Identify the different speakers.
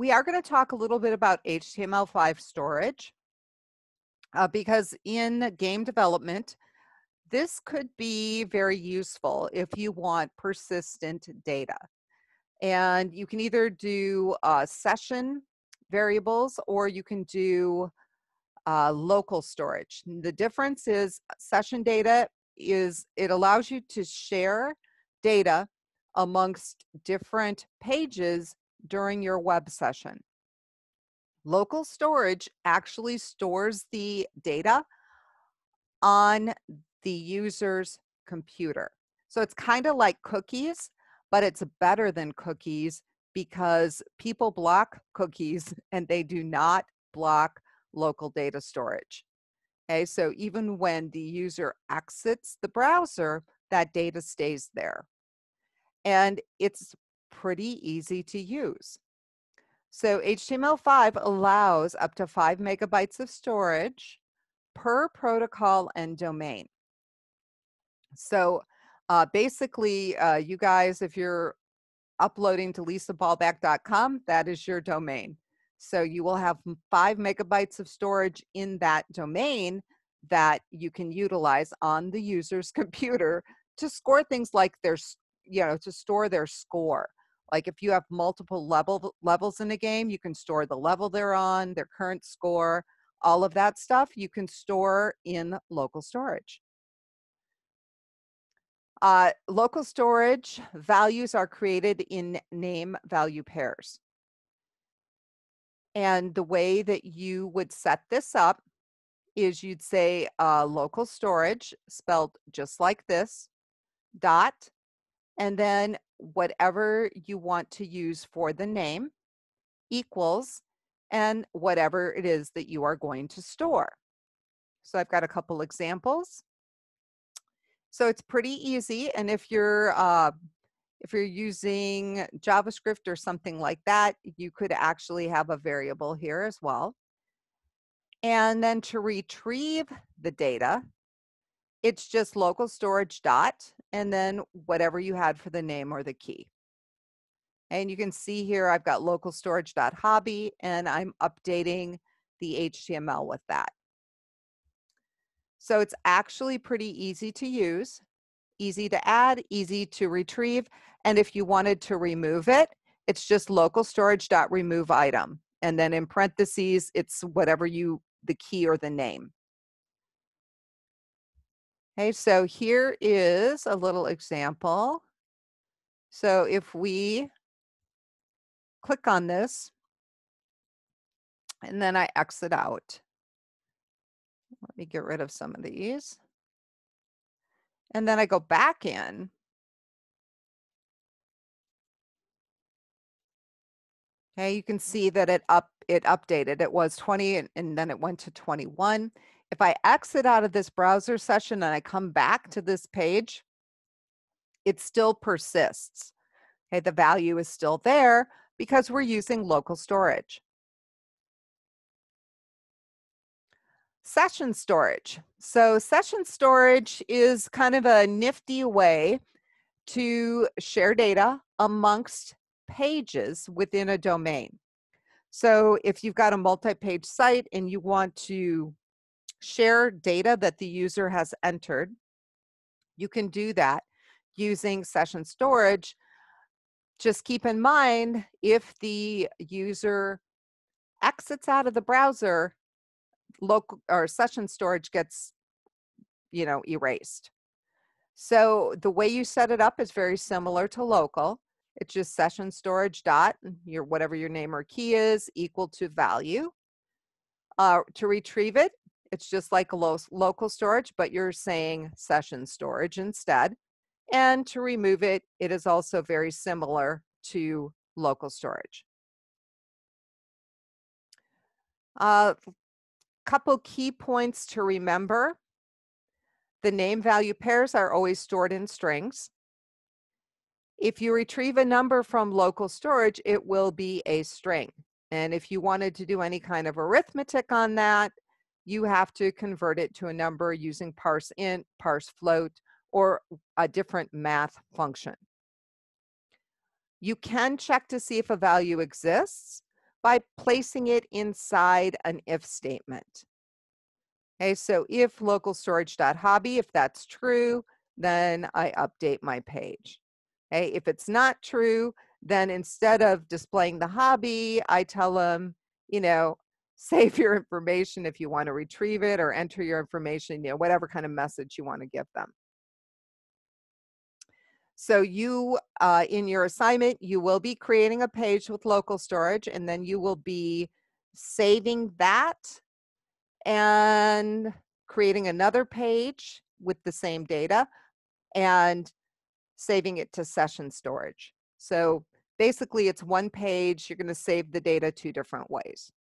Speaker 1: We are going to talk a little bit about HTML5 storage because in game development, this could be very useful if you want persistent data. And you can either do session variables or you can do local storage. The difference is session data is it allows you to share data amongst different pages during your web session. Local storage actually stores the data on the user's computer. So it's kind of like cookies, but it's better than cookies because people block cookies and they do not block local data storage. Okay, so even when the user exits the browser, that data stays there. And it's pretty easy to use. So HTML5 allows up to 5 megabytes of storage per protocol and domain. So basically, you guys, if you're uploading to lisaballback.com, that is your domain. So you will have 5 megabytes of storage in that domain that you can utilize on the user's computer to score things like their, to store their score. Like if you have multiple levels in a game, you can store the level they're on, their current score, all of that stuff you can store in local storage. Local storage values are created in name value pairs. And the way that you would set this up is you'd say local storage, spelled just like this, dot, and then whatever you want to use for the name equals, and whatever it is that you are going to store. So I've got a couple examples. So it's pretty easy, and if you're using JavaScript or something like that, you could actually have a variable here as well. And then to retrieve the data, it's just local storage dot, and then whatever you had for the name or the key. And you can see here I've got local storage dot hobby, and I'm updating the HTML with that. So it's actually pretty easy to use, easy to add, easy to retrieve. And if you wanted to remove it, it's just local storage dot remove item. And then in parentheses, it's whatever the key or the name. Okay, so here is a little example. So if we click on this, and then I exit out. Let me get rid of some of these. And then I go back in. Okay, you can see that it updated. It was 20 and then it went to 21. If I exit out of this browser session and I come back to this page, it still persists. Okay, the value is still there because we're using local storage. Session storage. So session storage is kind of a nifty way to share data amongst pages within a domain. So if you've got a multi-page site and you want to share data that the user has entered, you can do that using session storage. Just keep in mind, if the user exits out of the browser, local or session storage gets, erased. So the way you set it up is very similar to local. It's just session storage dot whatever your name or key is equal to value. To retrieve it, it's just like a local storage, but you're saying session storage instead. And to remove it, it is also very similar to local storage. Couple key points to remember. The name value pairs are always stored in strings. If you retrieve a number from local storage, it will be a string. And if you wanted to do any kind of arithmetic on that, you have to convert it to a number using parse int, parse float, or a different math function. You can check to see if a value exists, by placing it inside an if statement. Okay, so if local storage.hobby, if that's true, then I update my page. Okay, if it's not true, then instead of displaying the hobby, I tell them, save your information if you want to retrieve it, or enter your information, whatever kind of message you want to give them. So you, in your assignment, you will be creating a page with local storage, and then you will be saving that and creating another page with the same data and saving it to session storage. So basically it's one page, you're going to save the data two different ways.